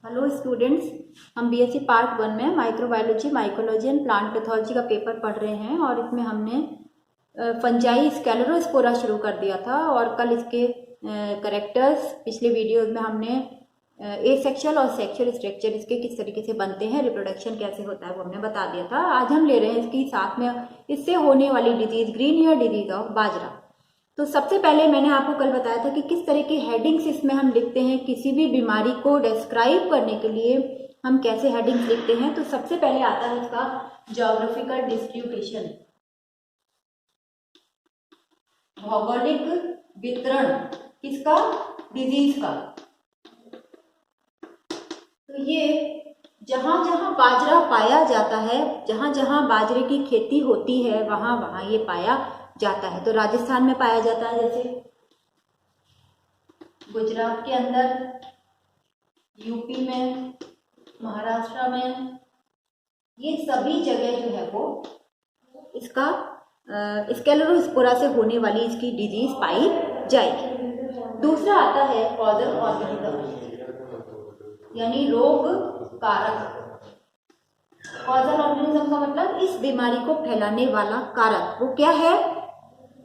Hello students, हम BSc part 1 में microbiology, mycology and plant pathology का पेपर पढ़ रहे हैं और इसमें हमने फंजाई स्कैलरोस्पोरा शुरू कर दिया था और कल इसके करेक्टर्स पिछले वीडियो में हमने एसेक्सुअल और सेक्सुअल स्ट्रक्चर इसके किस तरीके से बनते हैं, रिप्रोडक्शन कैसे होता है वो हमने बता दिया था। आज हम ले रहे हैं इसकी साथ में इससे होने वाली disease green ear disease of bajra. तो सबसे पहले मैंने आपको कल बताया था कि किस तरह की हेडिंग्स इसमें हम लिखते हैं। किसी भी बीमारी को डिस्क्राइब करने के लिए हम कैसे हेडिंग्स लिखते हैं। तो सबसे पहले आता है इसका ज्योग्राफिकल डिस्ट्रीब्यूशन, भौगोलिक वितरण किसका, डिजीज का। तो ये जहां जहां बाजरा पाया जाता है, जहां जहां बाजरे की खेती होती है वहां वहां ये पाया जाता है। तो राजस्थान में पाया जाता है, जैसे गुजरात के अंदर, यूपी में, महाराष्ट्र में, ये सभी जगह जो है वो इसका स्कैलरोस्पोरा से होने वाली इसकी डिजीज पाई जाएगी। दूसरा आता है कॉजल ऑर्गेनिज्म यानी रोग कारक। कॉजल ऑर्गेनिज्म का मतलब इस बीमारी को फैलाने वाला कारक। वो क्या है?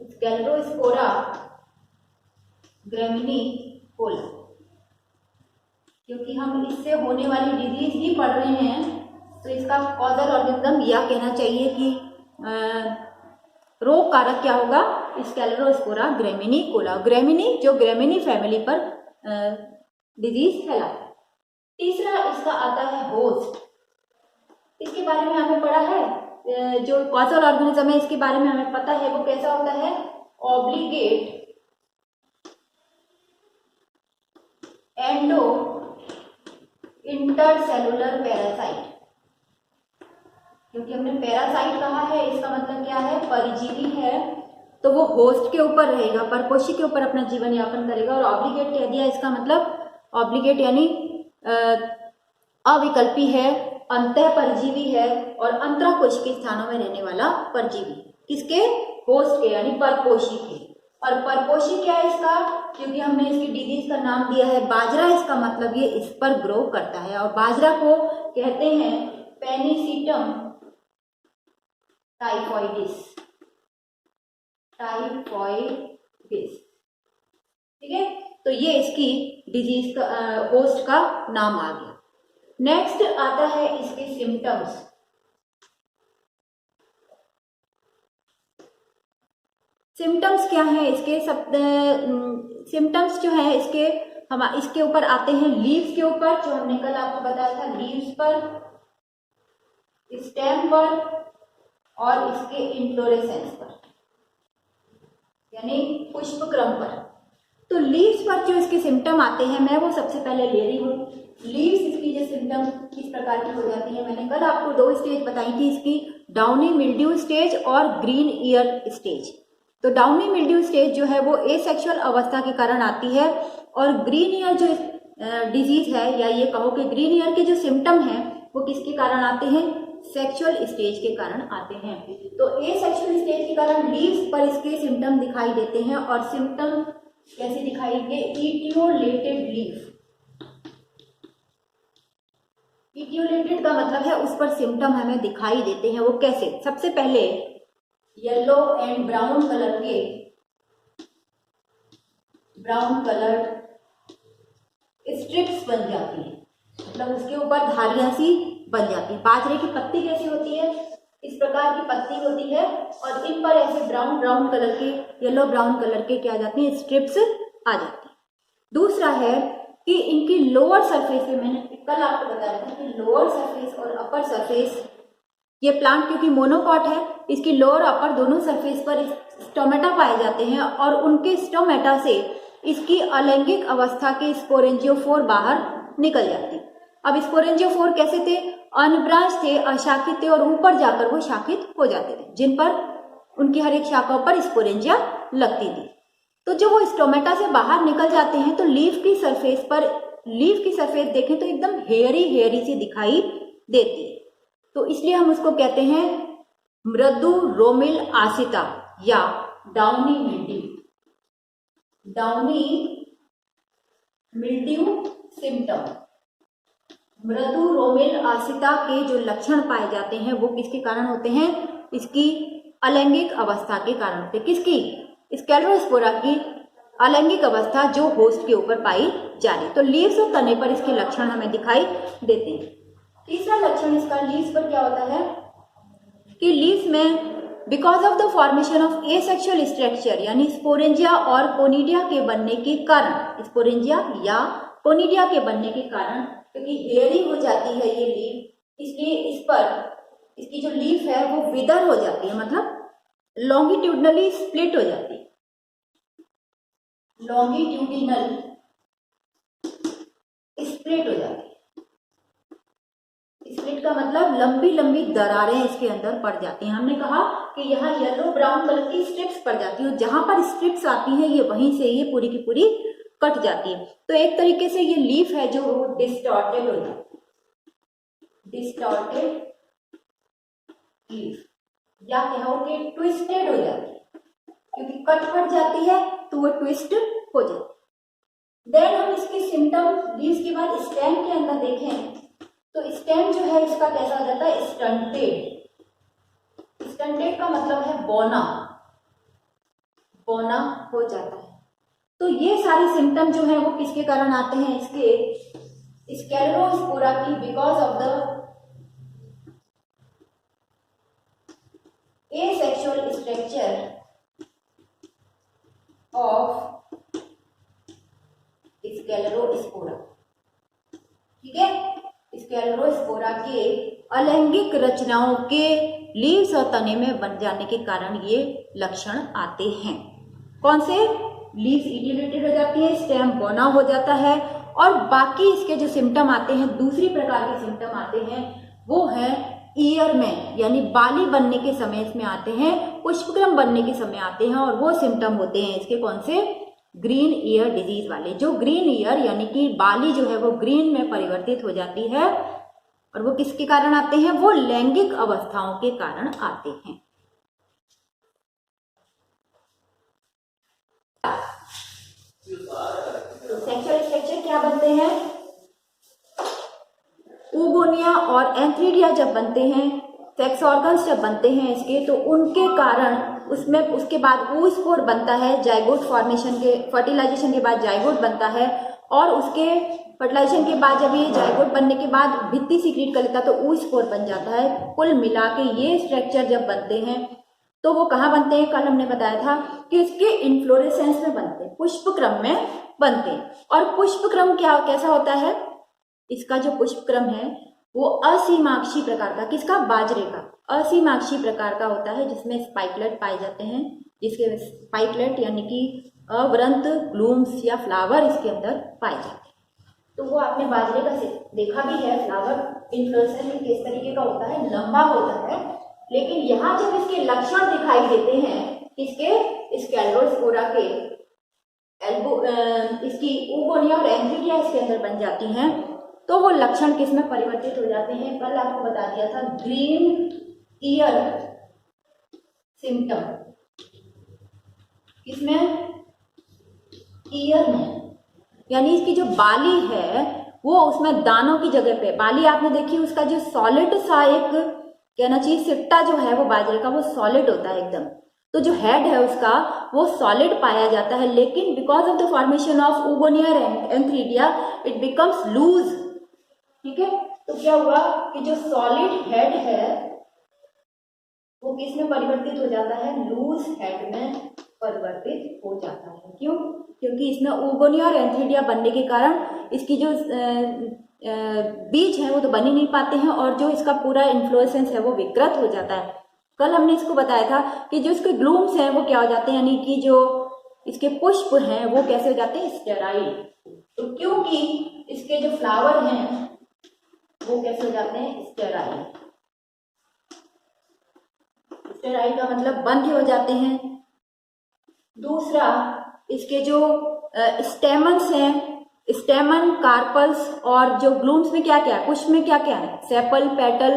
स्कैलरोस्पोरा ग्रामिनिकोला। क्योंकि हम इससे होने वाली डिजीज ही पढ़ रहे हैं तो इसका कॉजल ऑर्गेनिज्म यह कहना चाहिए कि रोग कारक क्या होगा, स्कैलरोस्पोरा ग्रामिनिकोला। ग्रामिनी जो ग्रामिनी फैमिली पर डिजीज फैलाता है। तीसरा इसका आता है होस्ट। इसके बारे में हमें पढ़ा है, जो कॉजल ऑर्गेनिज्म है इसके बारे में हमें पता है वो कैसा होता है, ऑब्लिगेट एंडो इंटरसेलुलर पैरासाइट। क्योंकि हमने पैरासाइट कहा है, इसका मतलब क्या है, परजीवी है, तो वो होस्ट के ऊपर रहेगा, परपोषी के ऊपर अपना जीवन यापन करेगा। और ऑब्लिगेट कह दिया, इसका मतलब ऑब्लिगेट यानी अविकल्पी है, अंतः परजीवी है और अंतराकोश के स्थानों में रहने वाला परजीवी। किसके? होस्ट के यानी परपोषी के। और परपोषी क्या है इसका? क्योंकि हमने इसकी डिजीज का नाम दिया है बाजरा, इसका मतलब ये इस पर ग्रो करता है। और बाजरा को कहते हैं पेनिसिटम टाइफॉइडिस। ठीक है, तो ये इसकी डिजीज का होस्ट का नाम आ गया। नेक्स्ट आता है इसके सिम्टम्स। सिम्टम्स क्या है इसके? सब सिम्टम्स जो है इसके हम इसके ऊपर आते हैं लीव्स के ऊपर, जो हमने कल आपको बताया था, लीव्स पर, स्टेम पर और इसके इन्फ्लोरेसेंस पर यानी पुष्प क्रम पर। तो लीव्स पर जो इसके सिम्टम आते हैं मैं वो सबसे पहले ले रही हूँ। लीव्स इसकी जो सिम्टम किस प्रकार की हो जाती है, मैंने कल आपको 2 स्टेज बताई थी इसकी, डाउनी मिल्ड्यू स्टेज और ग्रीन ईयर स्टेज। तो डाउनी मिल्ड्यू स्टेज जो है वो एसेक्सुअल अवस्था के कारण आती है और ग्रीन ईयर जो डिजीज है, या ये कहो कि ग्रीन ईयर के जो सिम्टम हैं वो किसके कारण आते हैं, सेक्सुअल स्टेज के कारण आते हैं। तो एसेक्सुअल स्टेज के कारण लीव्स पर इसके सिम्टम दिखाई देते हैं। और सिम्टम कैसे दिखाई देंगे? Etiolated leaf. इटियोलेटेड का मतलब है उस पर सिम्टम हमें दिखाई देते हैं। वो कैसे? सबसे पहले येलो एंड ब्राउन कलर के, ब्राउन कलर स्ट्रिप्स बन जाती है, मतलब उसके ऊपर धारियां सी बन जाती है। बाजरे की पत्ती कैसी होती है? इस प्रकार की पत्ती होती है और इन पर ऐसे ब्राउन ब्राउन कलर के, येलो ब्राउन कलर के क्या आ जाती हैं, स्ट्रिप्स आ जाती है। दूसरा है कि इनकी लोअर सरफेस पे, मैंने कल आपको बताया था कि लोअर सरफेस और अपर सरफेस, ये प्लांट क्योंकि मोनोकॉट है, इसकी लोअर अपर दोनों सरफेस पर स्टोमेटा पाए जाते हैं और उनके स्टोमेटा से इसकी अलैंगिक अवस्था के स्पोरेंजियोफोर बाहर निकल जाते हैं। अब स्पोरेंजियोफोर कैसे थे? अनब्रांच थे, अशाखित थे और ऊपर जाकर वो शाखित हो जाते थे, जिन पर उनकी हर एक शाखाओं पर स्पोरेंजिया लगती थी। तो जब वो स्टोमेटा से बाहर निकल जाते हैं तो लीफ की सरफेस देखें तो एकदम हेयरी सी दिखाई देती है। तो इसलिए हम उसको कहते हैं मृदु रोमिल आसिता या डाउनी मिल्ड्यू सिम्टम। मृदु रोमिल आसिता के जो लक्षण पाए जाते हैं वो किसके कारण होते हैं? इसकी अलैंगिक अवस्था के कारण होते हैं। किसकी? स्क्लेरोस्पोरा की अलैंगिक अवस्था जो होस्ट के ऊपर पाई जा रही। तो लीव्स और तने पर इसके लक्षण हमें दिखाई देते हैं। तीसरा लक्षण इसका लीव्स पर क्या होता है कि लीव्स में because of the formation of asexual structure यानी स्पोरेंजिया और कोनिडिया के बनने के कारण, स्पोरेंजिया या कोनिडिया के बनने के कारण, क्योंकि हेयरी हो जाती है ये लीफ, इसलिए इस पर इसकी जो लीफ है वो विदर हो जाती है, मतलब लॉन्गिट्यूडनली स्प्लिट हो जाती है। लॉन्गिट्यूडिनल स्प्लिट हो जाती है। स्प्लिट का मतलब लंबी लंबी दरारें इसके अंदर पड़ जाती हैं। हमने कहा कि यहाँ येलो ब्राउन कलर की स्ट्रिप्स पड़ जाती है, जहां पर स्ट्रिप्स आती हैं ये वहीं से ये पूरी की पूरी कट जाती है। तो एक तरीके से ये लीफ है जो वो डिस्टॉर्टेड हो जाती है, डिस्टॉर्टेड लीफ, या कहो कि ट्विस्टेड हो जाती है, क्योंकि कट जाती है तो वो ट्विस्ट हो जाती है। देन हम इसके सिम्टम लीव्स के बाद स्टेम के अंदर देखें तो स्टेम जो है इसका कैसा हो जाता है? स्टंटेड। स्टंटेड का मतलब है बौना, बौना हो जाता है। तो ये सारी सिम्टम जो है वो किसके कारण आते हैं? इसके स्क्लेरोस्पोरा की because of the asexual structure of Sclerospora. ठीक है, स्क्लेरोस्पोरा के अलैंगिक रचनाओं के लीव्स और तने में बन जाने के कारण ये लक्षण आते हैं। कौन से? लीव्स इलिवेटेड हो जाती है, स्टेम बौना हो जाता है, और बाकी इसके जो सिम्टम आते हैं, दूसरी प्रकार के सिम्टम आते हैं, वो है ईयर में, यानी बाली बनने के समय इसमें आते हैं, पुष्पक्रम बनने के समय आते हैं, और वो सिम्टम होते हैं इसके कौन से? ग्रीन ईयर डिजीज वाले। जो ग्रीन ईयर यानी कि बाली जो है वो ग्रीन में परिवर्तित हो जाती है, और वो किसके कारण आते हैं? वो लैंगिक अवस्थाओं के कारण आते हैं। तो सेक्सुअल स्ट्रक्चर क्या बनते हैं? ऊगोनिया और एंथ्रीडिया जब बनते हैं, सेक्स ऑर्गन्स जब बनते हैं इसके, तो उनके कारण उसमें उसके बाद oospore बनता है, जाइगोट फॉर्मेशन के फर्टिलाइजेशन के बाद जाइगोट बनता है, और उसके फर्टिलाइजेशन के बाद जब ये जाइगोट बनने के बाद भित्ति सीक्रेट कर लेता है तो oospore बन जाता है। कुल मिला के ये स्ट्रक्चर जब बनते हैं तो वो कहाँ बनते हैं? कल हमने बताया था कि इसके इन्फ्लोरेसेंस में बनते हैं, पुष्पक्रम में बनते हैं। और पुष्पक्रम क्या कैसा होता है? इसका जो पुष्पक्रम है वो असीमाक्षी प्रकार का, किसका? बाजरे का असीमाक्षी प्रकार का होता है, जिसमें स्पाइकलेट पाए जाते हैं, जिसके स्पाइकलेट यानी कि अवरंत ग्लूम्स या फ्लावर इसके अंदर पाए जाते हैं। तो वो आपने बाजरे का देखा भी है, फ्लावर इन्फ्लोरेसेंस में किस तरीके का होता है? लंबा होता है। लेकिन यहाँ जब इसके लक्षण दिखाई देते हैं, इसके स्क्लेरोस्पोरा के इसकी ऊगोनिया और एंथ्रीडिया इसके अंदर बन जाती हैं, तो वो लक्षण किस में परिवर्तित हो जाते हैं? कल आपको बता दिया था, ग्रीन ईयर सिम्टम। किसमें? ईयर में, यानी इसकी जो बाली है वो उसमें दानों की जगह पे, बाली आपने देखी उसका जो सॉलिड सा एक कहना चाहिए सिट्टा जो है वो बाजरे का वो सॉलिड होता है एकदम, तो जो हेड है उसका वो सॉलिड पाया जाता है। लेकिन because of the formation of oogonia antheridia it becomes loose. ठीक है, तो क्या हुआ कि जो सॉलिड हेड है वो किस में परिवर्तित हो जाता है? लूज हेड में परिवर्तित हो जाता है। क्यों? क्योंकि इसमें ऊगोनिया और एंथ्रीडिया बनने के कारण इसकी जो बीज है वो तो बन ही नहीं पाते हैं, और जो इसका पूरा इन्फ्लोरेसेंस है वो विकृत हो जाता है। कल हमने इसको बताया था कि जो इसके ग्लूम्स हैं वो क्या हो जाते हैं, यानी कि जो इसके पुष्प हैं वो कैसे हो जाते हैं? स्टेराइल। तो क्योंकि इसके जो फ्लावर हैं वो कैसे हो जाते हैं? स्टेराइल। स्टेराइल का मतलब बंद हो जाते हैं। दूसरा, इसके जो स्टेमन्स हैं, स्टेमन, कार्पल्स और जो ग्लूम्स में क्या क्या है? पुष्प में क्या क्या है? सेपल, पेटल,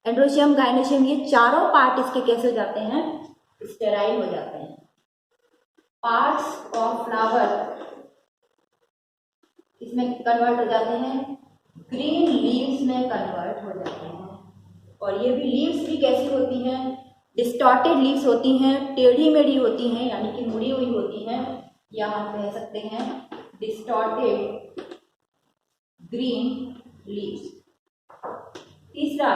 एंड्रोशियम, गाइनोशियम, ये चारों पार्ट इसके कैसे हो जाते हैं? स्टेराइल हो जाते हैं। पार्ट्स ऑफ फ्लावर इसमें कन्वर्ट हो जाते हैं ग्रीन लीव्स में कन्वर्ट हो जाते हैं। और ये भी लीव्स भी कैसी होती हैं, डिस्टॉर्टेड लीव्स होती हैं, टेढ़ी मेढ़ी होती हैं, यानी कि मुड़ी हुई होती हैं, या हम कह सकते हैं डिस्टॉर्टेड ग्रीन लीव्स। तीसरा,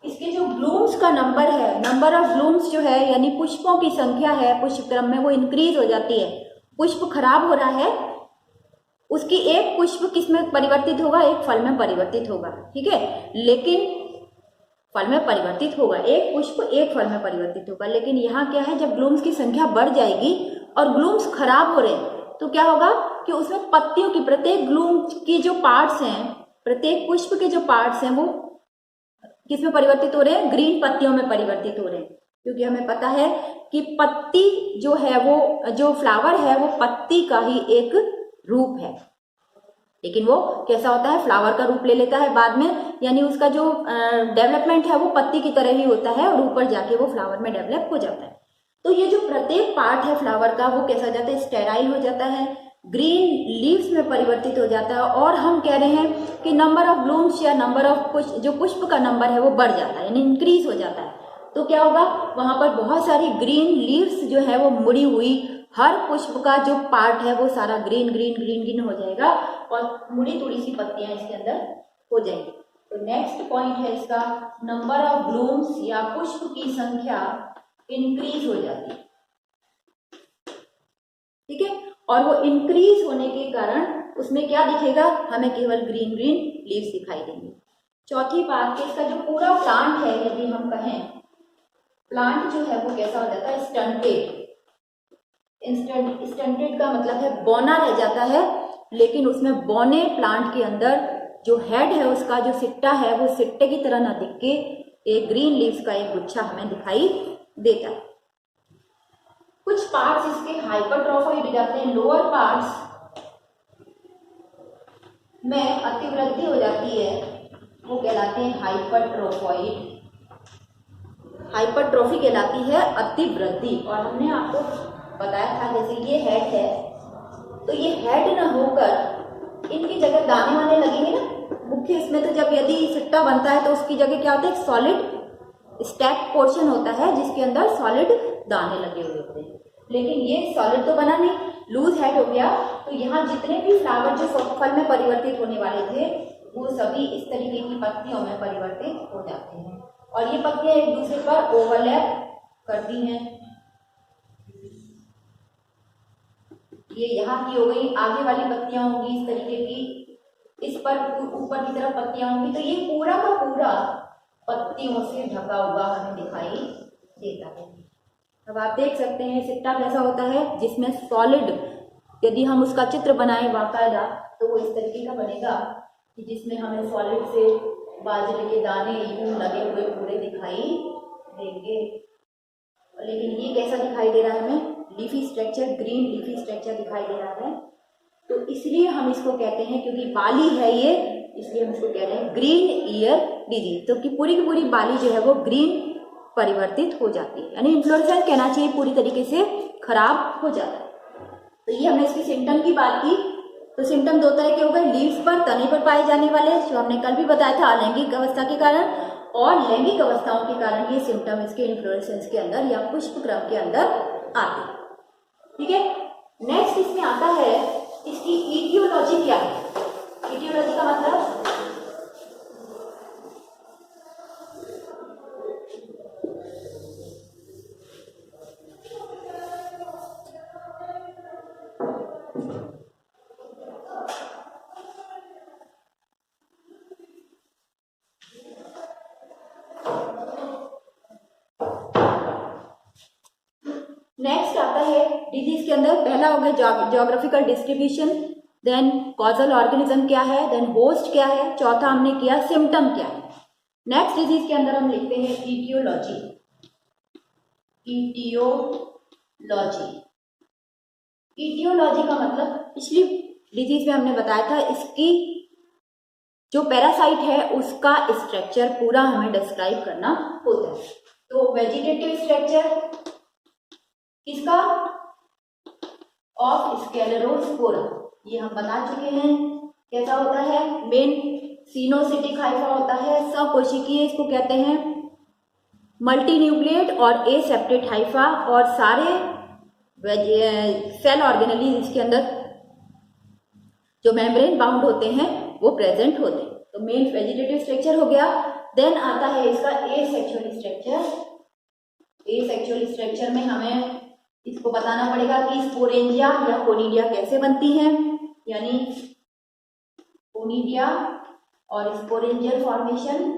इसके जो ब्लूम्स का नंबर है, नंबर ऑफ ब्लूम्स जो है यानी पुष्पों की संख्या है पुष्प क्रम में, वो इंक्रीज हो जाती है। पुष्प खराब हो रहा है, उसकी एक पुष्प किस में परिवर्तित होगा, एक फल में परिवर्तित होगा, ठीक है, लेकिन फल में परिवर्तित होगा, एक पुष्प एक फल में परिवर्तित होगा। लेकिन यहाँ क्या है, जब ब्लूम्स की संख्या बढ़ जाएगी और ब्लूम्स खराब हो रहे हैं तो क्या होगा कि उसमें पत्तियों की, प्रत्येक ब्लूम की जो पार्ट्स हैं, प्रत्येक पुष्प के जो पार्ट्स हैं वो किस में परिवर्तित हो रहे हैं, ग्रीन पत्तियों में परिवर्तित हो रहे हैं। क्योंकि हमें पता है कि पत्ती जो है वो, जो फ्लावर है वो पत्ती का ही एक रूप है, लेकिन वो कैसा होता है, फ्लावर का रूप ले लेता है बाद में, यानी उसका जो डेवलपमेंट है वो पत्ती की तरह ही होता है और ऊपर जाके वो फ्लावर में डेवलप हो जाता है। तो ये जो प्रत्येक पार्ट है फ्लावर का वो कैसा हो जाता है, स्टेराइल हो जाता है, ग्रीन लीव्स में परिवर्तित हो जाता है। और हम कह रहे हैं कि नंबर ऑफ ब्लूम्स या नंबर ऑफ जो पुष्प का नंबर है वो बढ़ जाता है, यानी इंक्रीज हो जाता है। तो क्या होगा, वहां पर बहुत सारी ग्रीन लीव्स जो है वो मुड़ी हुई, हर पुष्प का जो पार्ट है वो सारा ग्रीन ग्रीन ग्रीन ग्रीन हो जाएगा और मुड़ी तुड़ी सी पत्तियां इसके अंदर हो जाएंगी। तो नेक्स्ट पॉइंट है इसका, नंबर ऑफ ब्लूम्स या पुष्प की संख्या इंक्रीज हो जाती है, ठीक है। और वो इंक्रीज होने के कारण उसमें क्या दिखेगा, हमें केवल ग्रीन ग्रीन लीव्स दिखाई देंगे। चौथी बात कि इसका जो पूरा प्लांट है, यदि हम कहें प्लांट जो है वो कैसा हो जाता है, स्टंटेड। स्टंटेड का मतलब है बौना रह जाता है, लेकिन उसमें बौने प्लांट के अंदर जो हेड है उसका जो सिट्टा है वो सिट्टे की तरह ना दिख के एक ग्रीन लीव्स का एक गुच्छा हमें दिखाई देता है। कुछ पार्ट्स इसके हाइपरट्रॉफाइड हो जाते हैं, लोअर पार्ट्स में अतिवृद्धि हो जाती है, वो कहलाते हैं हाइपरट्रोफॉइड। हाइपरट्रॉफी कहलाती है अतिवृद्धि। और हमने आपको बताया था जैसे ये हेड है, तो ये हेड न होकर इनकी जगह दाने वाने लगेंगे ना मुख्य इसमें। तो जब यदि सिट्टा बनता है तो उसकी जगह क्या होता है, एक सॉलिड स्टैक पोर्शन होता है जिसके अंदर सॉलिड दाने लगे हुए होते हैं। लेकिन ये सॉलिड तो बना नहीं, लूज हेड हो गया। तो यहाँ जितने भी फ्लावर जो फल में परिवर्तित होने वाले थे वो सभी इस तरीके की पत्तियों में परिवर्तित हो जाते हैं और ये पत्तियां एक दूसरे पर ओवरलैप करती हैं। ये यहाँ की हो गई, आगे वाली पत्तियां होंगी इस तरीके की, इस पर ऊपर की तरफ पत्तियां होंगी। तो ये पूरा का पूरा पत्तियों से ढका हुआ हमें दिखाई देता है। अब आप देख सकते हैं सिट्टा कैसा होता है, जिसमें सॉलिड, यदि हम उसका चित्र बनाएं बाकायदा तो वो इस तरीके का बनेगा कि जिसमें हमें सॉलिड से बाजरे के दाने यूं लगे हुए पूरे दिखाई देंगे। लेकिन ये कैसा दिखाई दे रहा है हमें, leafy structure, green leafy structure दिखाई दे रहा है। तो इसलिए हम इसको कहते हैं, क्योंकि बाली है ये, इसलिए हम इसको कह रहे हैं ग्रीन ईयर डिजीज। तो कि पूरी की पूरी बाली जो है वो ग्रीन परिवर्तित हो जाती है, यानी इन्फ्लोरेसेंस कहना चाहिए पूरी तरीके से खराब हो जाता है। तो ये हमने इसकी सिम्टम की बात की। तो सिम्टम दो तरह के हो गए, लीव्स पर, तने पर पाए जाने वाले, जो हमने कल भी बताया था, अलैंगिक अवस्था के कारण, और लैंगिक अवस्थाओं के कारण ये सिम्टम इसके इन्फ्लोरेसेंस के अंदर या पुष्प क्रम के अंदर आते हैं, ठीक है। नेक्स्ट इसमें आता है इसकी इटियोलॉजी क्या है। इटियोलॉजी का मतलब नेक्स्ट आता है डिजीज के अंदर, पहला हो गया geographical distribution, then causal organism क्या है, देन होस्ट क्या है, चौथा हमने किया सिम्टम क्या है। नेक्स्ट डिजीज के अंदर हम लिखते हैं इटियोलॉजी। इटियोलॉजी, इटियोलॉजी का मतलब पिछली डिजीज में हमने बताया था, इसकी जो पैरासाइट है उसका स्ट्रक्चर पूरा हमें डिस्क्राइब करना होता है। तो वेजिटेटिव स्ट्रक्चर किसका, ऑफ स्क्लेरोस्पोरा, ये हम बता चुके हैं कैसा होता है। मेन सिनोसिटिक हाइफा होता है, सकोशिकीय इसको कहते हैं, मल्टीन्यूक्लिएट और एसेप्टेट हाइफा, और सारे सेल ऑर्गेनेली इसके अंदर जो मेम्ब्रेन बाउंड होते हैं वो प्रेजेंट होते हैं। तो मेन वेजिटेटिव स्ट्रक्चर हो गया। देन आता है इसका एसेक्सुअल स्ट्रक्चर। एसेक्सुअल स्ट्रक्चर में हमें इसको बताना पड़ेगा कि स्पोरेंजिया या कोनिडिया कैसे बनती हैं, यानी कोनिडिया और स्पोरेंजियल फॉर्मेशन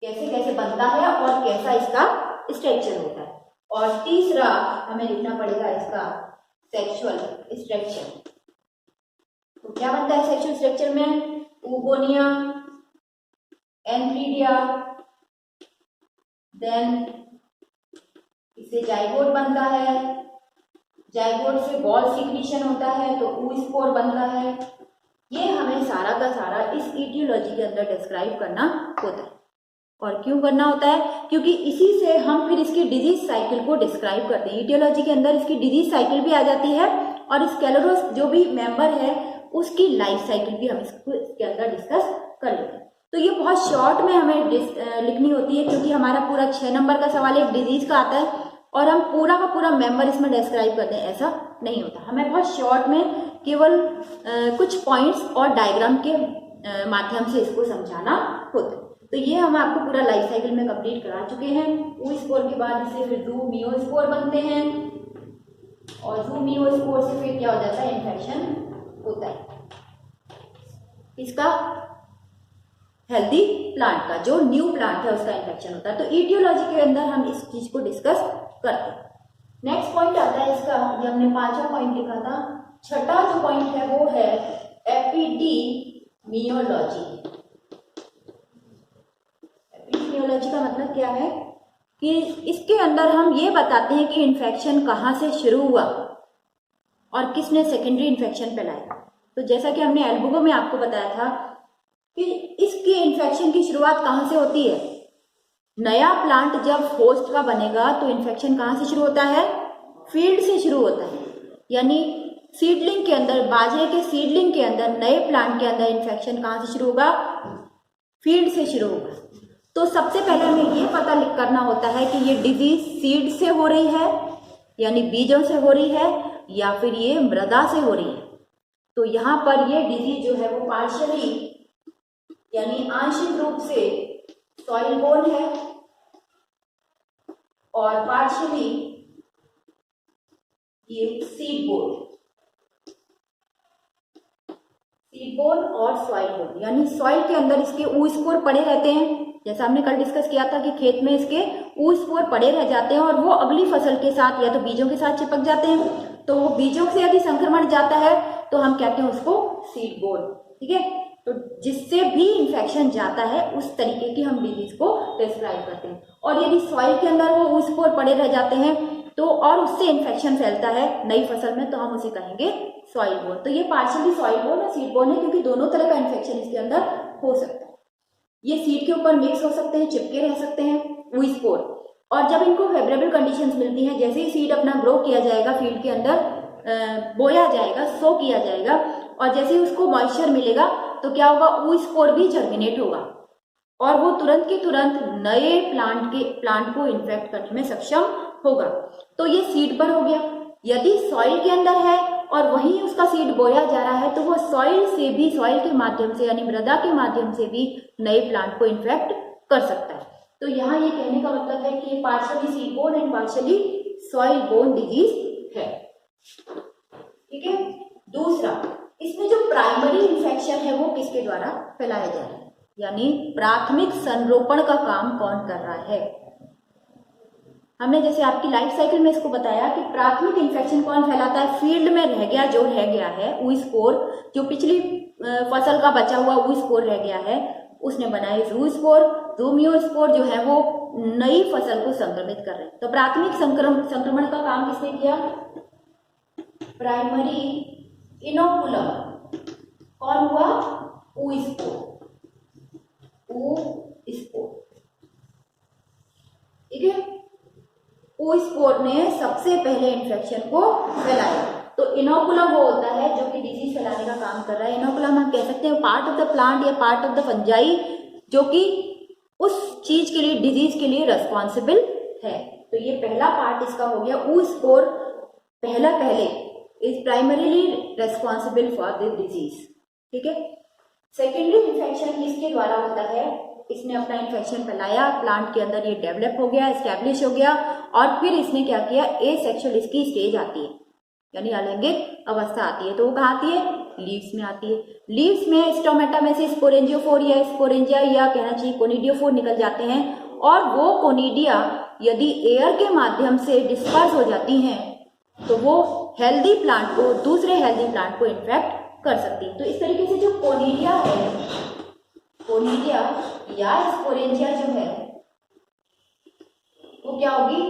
कैसे कैसे बनता है और कैसा इसका स्ट्रक्चर होता है। और तीसरा हमें लिखना पड़ेगा इसका सेक्सुअल स्ट्रक्चर। तो क्या बनता है सेक्सुअल स्ट्रक्चर में? oogonia, एंथ्रीडिया, देन इससे जाइगोट बनता है, जाइगोट से बॉल सिक्रीशन होता है तो oospore बनता है। ये हमें सारा का सारा इस ईटियोलॉजी के अंदर डिस्क्राइब करना होता है। और क्यों करना होता है? क्योंकि इसी से हम फिर इसकी डिजीज साइकिल को डिस्क्राइब करते हैं। ईटियोलॉजी के अंदर इसकी डिजीज साइकिल भी आ जाती है और स्केलेरोस जो भी मेंबर है उसकी लाइफ साइकिल भी हम इसके अंदर डिस्कस कर लेते हैं। तो ये बहुत शॉर्ट में हमें लिखनी होती है, क्योंकि हमारा पूरा 6 नंबर का सवाल एक डिजीज का आता है और हम पूरा का पूरा मेंबर इसमें डिस्क्राइब करते हैं, ऐसा नहीं होता। हमें बहुत शॉर्ट में केवल कुछ पॉइंट्स और डायग्राम के माध्यम से इसको समझाना होता है। तो ये हम आपको पूरा लाइफ साइकिल में कंप्लीट करा चुके हैं। oospore के बाद इससे फिर zoomeiospore बनते हैं और zoomeiospore से फिर क्या हो जाता है? इन्फेक्शन होता है इसका हेल्दी प्लांट का, जो न्यू प्लांट है उसका इन्फेक्शन होता है। तो ईटियोलॉजी के अंदर हम इस चीज को डिस्कस करते हैं। नेक्स्ट पॉइंट आता है इसका, ये हमने 5वां पॉइंट लिखा था। छठा जो पॉइंट है वो है एपिडीमियोलॉजी। एपिडीमियोलॉजी का मतलब क्या है कि इसके अंदर हम ये बताते हैं कि इन्फेक्शन कहाँ से शुरू हुआ और किसने सेकेंडरी इन्फेक्शन फैलाया। तो जैसा कि हमने एल्बुगो में आपको बताया था कि इसकी इन्फेक्शन की शुरुआत कहाँ से होती है? नया प्लांट जब होस्ट का बनेगा तो इन्फेक्शन कहाँ से शुरू होता है? फील्ड से शुरू होता है। यानी सीडलिंग के अंदर, बाजरे के सीडलिंग के अंदर, नए प्लांट के अंदर इन्फेक्शन कहाँ से शुरू होगा? फील्ड से शुरू होगा। तो सबसे पहले हमें ये पता करना होता है कि ये डिजीज सीड से हो रही है यानी बीजों से हो रही है या फिर ये मृदा से हो रही है। तो यहाँ पर ये डिजीज जो है वो पार्शियली यानी आंशिक रूप से सॉइल बोर्न है और पार्शियली ये सीड बोर्न और सॉइल बोर्न, यानी सॉइल के अंदर इसके oospore पड़े रहते हैं। जैसा हमने कल डिस्कस किया था कि खेत में इसके oospore पड़े रह जाते हैं और वो अगली फसल के साथ या तो बीजों के साथ चिपक जाते हैं। तो वो बीजों से यदि संक्रमण जाता है तो हम कहते हैं उसको सीड बोर्न। ठीक है, तो जिससे भी इन्फेक्शन जाता है उस तरीके की हम डिजीज को डिस्क्राइब करते हैं। और यदि सॉइल के अंदर वो oospore पड़े रह जाते हैं तो और उससे इन्फेक्शन फैलता है नई फसल में तो हम उसे कहेंगे सॉइल बोर्न। तो ये पार्शियली सॉइल बोर्न और सीड बोर्न है, क्योंकि दोनों तरह का इन्फेक्शन इसके अंदर हो सकता है। ये सीड के ऊपर मिक्स हो सकते हैं, चिपके रह सकते हैं oospore। और जब इनको फेवरेबल कंडीशंस मिलती हैं, जैसे ही सीड अपना ग्रो किया जाएगा, फील्ड के अंदर बोया जाएगा, सो किया जाएगा, और जैसे ही उसको मॉइस्चर मिलेगा तो क्या होगा? oospore भी जर्मिनेट होगा और वो तुरंत के तुरंत नए प्लांट को इन्फेक्ट करने में सक्षम होगा। तो ये सीड पर हो गया। यदि सॉइल के अंदर है और वहीं उसका सीड बोया जा रहा है तो वो सॉइल के माध्यम से यानी मृदा के माध्यम से भी नए प्लांट को इन्फेक्ट कर सकता है। तो यहाँ ये कहने का मतलब है कि ये partially seed borne and partially soil borne disease है। ठीक है, दूसरा, इसमें जो प्राइमरी इन्फेक्शन है वो किसके द्वारा फैलाया जा रहा है, यानी प्राथमिक संरोपण का काम कौन कर रहा है। हमने जैसे आपकी लाइफ साइकिल में इसको बताया कि प्राथमिक इन्फेक्शन कौन फैलाता है? फील्ड में रह गया है oospore, जो पिछली फसल का बचा हुआ oospore रह गया है, उसने बनाए zoomeiospore जो है वो नई फसल को संक्रमित कर रहे हैं। तो प्राथमिक संक्रमण का काम किसने किया? प्राइमरी इनोकुलम कौन हुआ? oospore। ठीक है, oospore ने सबसे पहले इन्फेक्शन को फैलाया। तो इनोकुलम वो होता है जो कि डिजीज फैलाने का काम काम कर रहा है। इनोकुलम हम कह सकते हैं पार्ट ऑफ द प्लांट या पार्ट ऑफ द फंजाई जो कि उस चीज के लिए, डिजीज के लिए रेस्पॉन्सिबल है। तो ये पहला पार्ट इसका हो गया। oospore पहले is primarily responsible for this disease, ठीक है। सेकेंडरी इन्फेक्शन इसके द्वारा होता है, इसने अपना इन्फेक्शन फैलाया, प्लांट के अंदर ये डेवलप हो गया, एस्टेब्लिश हो गया, और फिर इसने क्या किया, एसेक्सुअल इसकी स्टेज आती है, यानी अलैंगिक अवस्था आती है। तो वो कहाँ आती है, लीव्स में आती है। लीव्स में स्टोमेटा में से स्पोरेंजियोफोर या स्पोरेंजिया या कहना चाहिए कोनिडियोफोर निकल जाते हैं, और वो कोनिडिया यदि एयर के माध्यम से डिस्पर्स हो जाती हैं तो वो हेल्दी प्लांट को, दूसरे हेल्दी प्लांट को इन्फेक्ट कर सकती है। तो इस तरीके से जो कोनिडिया है, कोनिडिया या स्पोरेंजिया जो है वो क्या होगी,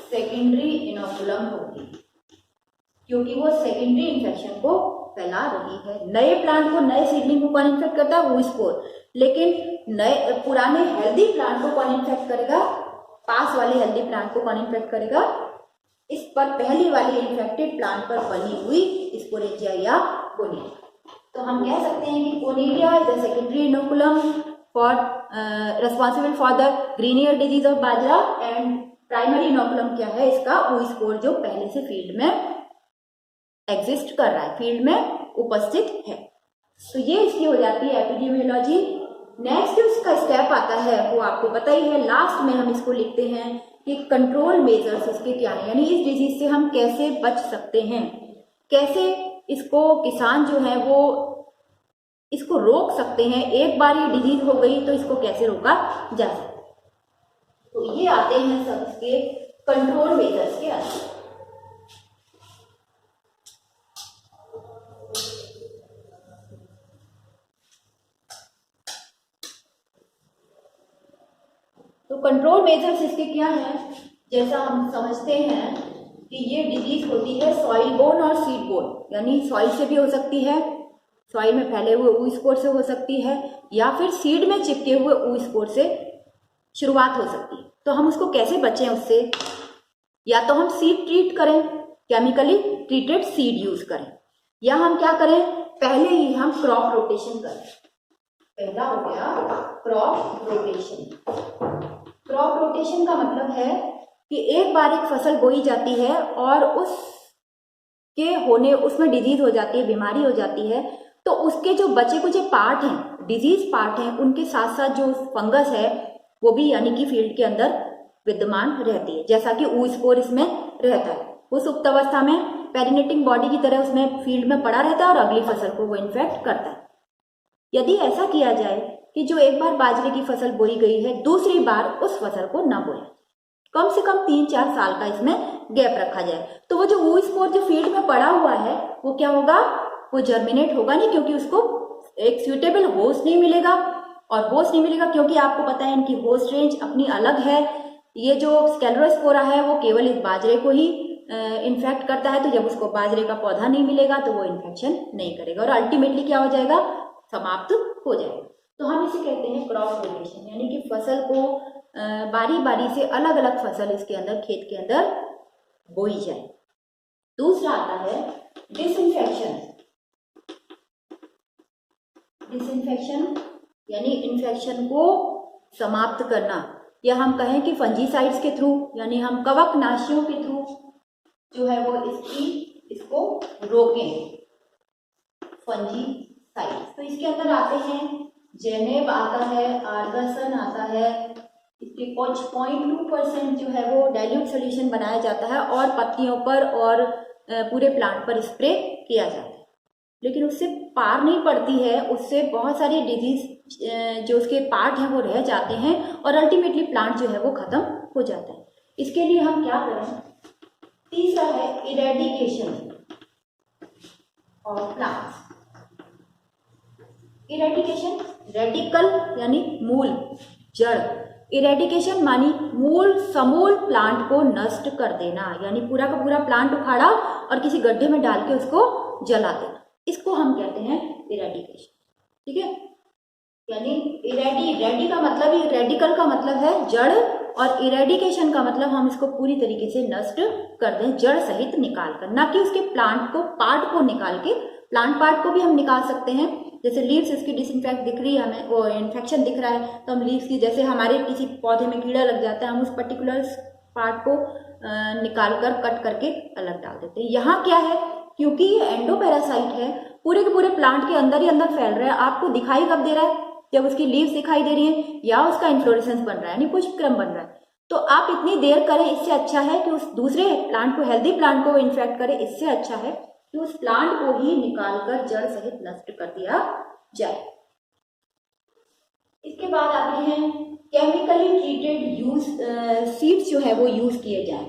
सेकेंडरी इनोकुलम होगी, क्योंकि वो सेकेंडरी इन्फेक्शन को फैला रही है। नए प्लांट को, नए सीडलिंग को कौन इन्फेक्ट करता है, oospore। लेकिन नए पुराने हेल्दी प्लांट को कौन इन्फेक्ट करेगा, पास वाले हेल्दी प्लांट को कौन इन्फेक्ट करेगा, इस पर पहली वाली इन्फेक्टेड प्लांट पर बनी हुई स्पोरेंजिया या कोनिडिया। तो हम कह सकते हैं कि conidia is the secondary inoculum for responsible for the green ear disease of bajra, and primary inoculum क्या है इसका, oospore, जो पहले से फील्ड में एग्जिस्ट कर रहा है, फील्ड में उपस्थित है। तो ये इसकी हो जाती है एपिडेमियोलॉजी। नेक्स्ट उसका स्टेप आता है, वो आपको पता ही है, लास्ट में हम इसको लिखते हैं कि कंट्रोल मेजर्स इसके क्या है, यानी इस डिजीज से हम कैसे बच सकते हैं, कैसे इसको किसान जो है वो इसको रोक सकते हैं। एक बार ये डिजीज हो गई तो इसको कैसे रोका जा सकता है। तो ये आते हैं सब इसके कंट्रोल मेजर्स के अंदर। तो कंट्रोल मेजर्स इसके क्या हैं, जैसा हम समझते हैं कि ये डिजीज होती है सॉइल बोर्न और सीड बोर्न, यानी सॉइल से भी हो सकती है, सॉइल में फैले हुए oospore से हो सकती है, या फिर सीड में चिपके हुए oospore से शुरुआत हो सकती है। तो हम उसको कैसे बचें उससे, या तो हम सीड ट्रीट करें, केमिकली ट्रीटेड सीड यूज करें, या हम क्या करें, पहले ही हम क्रॉप रोटेशन करें। पहला हो गया क्रॉप रोटेशन। क्रॉप रोटेशन का मतलब है कि एक बार एक फसल बोई जाती है और उसके होने, उसमें डिजीज हो जाती है, बीमारी हो जाती है, तो उसके जो बचे कुछ पार्ट हैं, डिजीज पार्ट हैं, उनके साथ साथ जो फंगस है वो भी यानी कि फील्ड के अंदर विद्यमान रहती है, जैसा कि oospore इसमें रहता है। वो सुप्त अवस्था में पेरिनेटिंग बॉडी की तरह उसमें फील्ड में पड़ा रहता है और अगली फसल को वो इन्फेक्ट करता है। यदि ऐसा किया जाए कि जो एक बार बाजरे की फसल बोई गई है, दूसरी बार उस फसल को न बोए, कम से कम 3-4 साल का इसमें गैप रखा जाए, तो वो जो oospore जो फील्ड में पड़ा हुआ है वो क्या होगा, वो जर्मिनेट होगा नहीं, क्योंकि उसको एक स्यूटेबल होस्ट नहीं मिलेगा। और होस्ट नहीं मिलेगा क्योंकि आपको पता है इनकी होस्ट रेंज अपनी अलग है। ये जो स्केलेरोस्पोरा है वो केवल इस बाजरे को ही इन्फेक्ट करता है, तो जब उसको बाजरे का पौधा नहीं मिलेगा तो वो इन्फेक्शन नहीं करेगा और अल्टीमेटली क्या हो जाएगा, समाप्त हो जाएगा। तो हम इसे कहते हैं क्रॉप रोटेशन, यानी कि फसल को बारी बारी से अलग अलग फसल इसके अंदर, खेत के अंदर बोई जाए। दूसरा आता है डिसइंफेक्शन। डिसइंफेक्शन यानी इन्फेक्शन को समाप्त करना, या हम कहें कि फंजीसाइड्स के थ्रू, यानी हम कवकनाशियों के थ्रू जो है वो इसको रोकें, फंजीसाइड्स। तो इसके अंदर आते हैं जेनेब आता है, आर्गासन आता है, इसके कुछ 0.2% जो है वो डाइल्यूट सोल्यूशन बनाया जाता है और पत्तियों पर और पूरे प्लांट पर स्प्रे किया जाता है। लेकिन उससे पार नहीं पड़ती है, उससे बहुत सारी डिजीज जो उसके पार्ट हैं वो रह जाते हैं और अल्टीमेटली प्लांट जो है वो खत्म हो जाता है। इसके लिए हम क्या करें, तीसरा है eradication of plants. Eradication, radical यानी मूल, जड़, इरेडिकेशन मानी मूल समूल प्लांट को नष्ट कर देना, यानी पूरा का पूरा प्लांट उखाड़ा और किसी गड्ढे में डाल के उसको जला देना, इसको हम कहते हैं इरेडिकेशन। ठीक है, यानी रेडी का मतलब, रेडिकल का मतलब है जड़ और इरेडिकेशन का मतलब हम इसको पूरी तरीके से नष्ट कर दें, जड़ सहित निकाल कर, ना कि उसके प्लांट को पार्ट को निकाल के। प्लांट पार्ट को भी हम निकाल सकते हैं, जैसे लीव्स इसकी डिसइंफेक्ट दिख रही है हमें, वो इन्फेक्शन दिख रहा है, तो हम लीव्स की, जैसे हमारे किसी पौधे में कीड़ा लग जाता है, हम उस पर्टिकुलर पार्ट को निकाल कर कट करके अलग डाल देते हैं। यहाँ क्या है, क्योंकि ये एंडोपैरासाइट है, पूरे के पूरे प्लांट के अंदर ही अंदर फैल रहा है। आपको दिखाई कब दे रहा है, जब उसकी लीव्स दिखाई दे रही है या उसका इन्फ्लोरेसेंस बन रहा है, यानी पुष्पक्रम बन रहा है। तो आप इतनी देर करें, इससे अच्छा है कि उस दूसरे प्लांट को, हेल्दी प्लांट को इन्फेक्ट करें, इससे अच्छा है कि उस प्लांट को ही निकाल कर जड़ सहित नष्ट कर दिया जाए। इसके बाद आते हैं केमिकली ट्रीटेड यूज सीड्स जो है वो यूज किए जाए।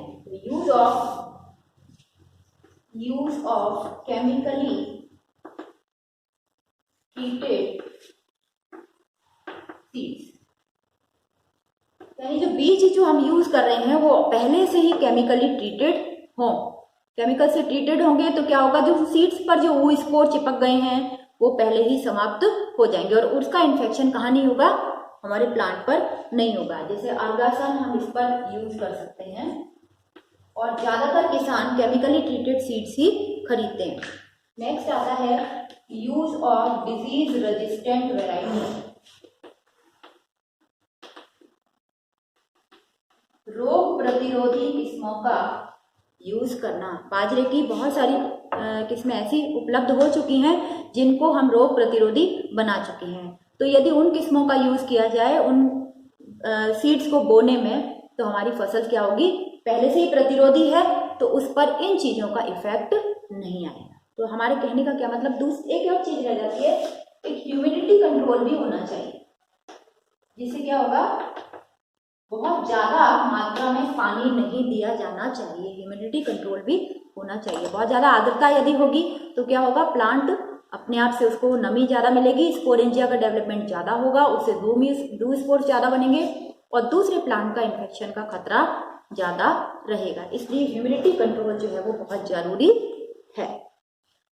Use of chemically treated seeds, यानी जो बीज जो हम यूज कर रहे हैं वो पहले से ही केमिकली ट्रीटेड हो। केमिकल से ट्रीटेड होंगे तो क्या होगा, जो सीड्स पर जो वो स्पोर चिपक गए हैं वो पहले ही समाप्त हो जाएंगे और उसका इन्फेक्शन कहाँ नहीं होगा, हमारे प्लांट पर नहीं होगा। जैसे आर्गासन हम इस पर यूज कर सकते हैं और ज्यादातर किसान केमिकली ट्रीटेड सीड्स ही खरीदते हैं। नेक्स्ट आता है use of disease resistant variety, रोग प्रतिरोधी किस्मों का यूज करना। बाजरे की बहुत सारी किस्में ऐसी उपलब्ध हो चुकी हैं जिनको हम रोग प्रतिरोधी बना चुके हैं, तो यदि उन किस्मों का यूज किया जाए उन सीड्स को बोने में, तो हमारी फसल क्या होगी, पहले से ही प्रतिरोधी है, तो उस पर इन चीजों का इफेक्ट नहीं आएगा। तो हमारे कहने का क्या मतलब, एक और चीज रह जाती है, एक ह्यूमिडिटी कंट्रोल भी होना चाहिए, जिससे क्या होगा, बहुत ज्यादा मात्रा में पानी नहीं दिया जाना चाहिए, ह्यूमिडिटी कंट्रोल भी होना चाहिए। बहुत ज्यादा आर्द्रता यदि होगी तो क्या होगा, प्लांट अपने आप से उसको नमी ज्यादा मिलेगी, स्पोरेंजिया का डेवलपमेंट ज्यादा होगा, उससे डू स्पोर्स ज्यादा बनेंगे और दूसरे प्लांट का इन्फेक्शन का खतरा ज्यादा रहेगा। इसलिए ह्यूमिडिटी कंट्रोल जो है वो बहुत जरूरी है।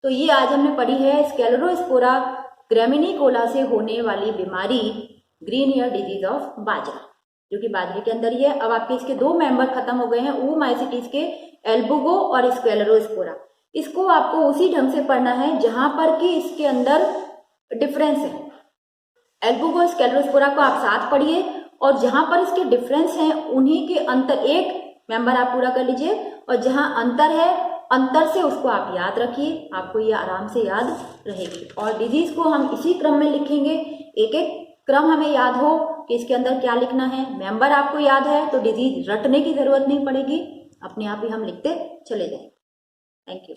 तो ये आज हमने पढ़ी है स्क्लेरोस्पोरा ग्रैमिनिकोला से होने वाली बीमारी, ग्रीन ईयर डिजीज ऑफ बाजरा, जो कि बाजरे के अंदर ही है। अब आपके इसके दो मेंबर खत्म हो गए हैं, ओमाइसिटीज के एल्बुगो और स्क्लेरोस्पोरा। इसको आपको उसी ढंग से पढ़ना है जहां पर कि इसके अंदर डिफरेंस है। एल्बुगो स्क्लेरोस्पोरा को आप साथ पढ़िए और जहां पर इसके डिफरेंस हैं उन्हीं के अंतर, एक मेंबर आप पूरा कर लीजिए और जहां अंतर है, अंतर से उसको आप याद रखिए, आपको ये आराम से याद रहेगी। और डिजीज को हम इसी क्रम में लिखेंगे, एक एक क्रम हमें याद हो कि इसके अंदर क्या लिखना है। मेंबर आपको याद है तो डिजीज रटने की जरूरत नहीं पड़ेगी, अपने आप ही हम लिखते चले जाएंगे। Thank you.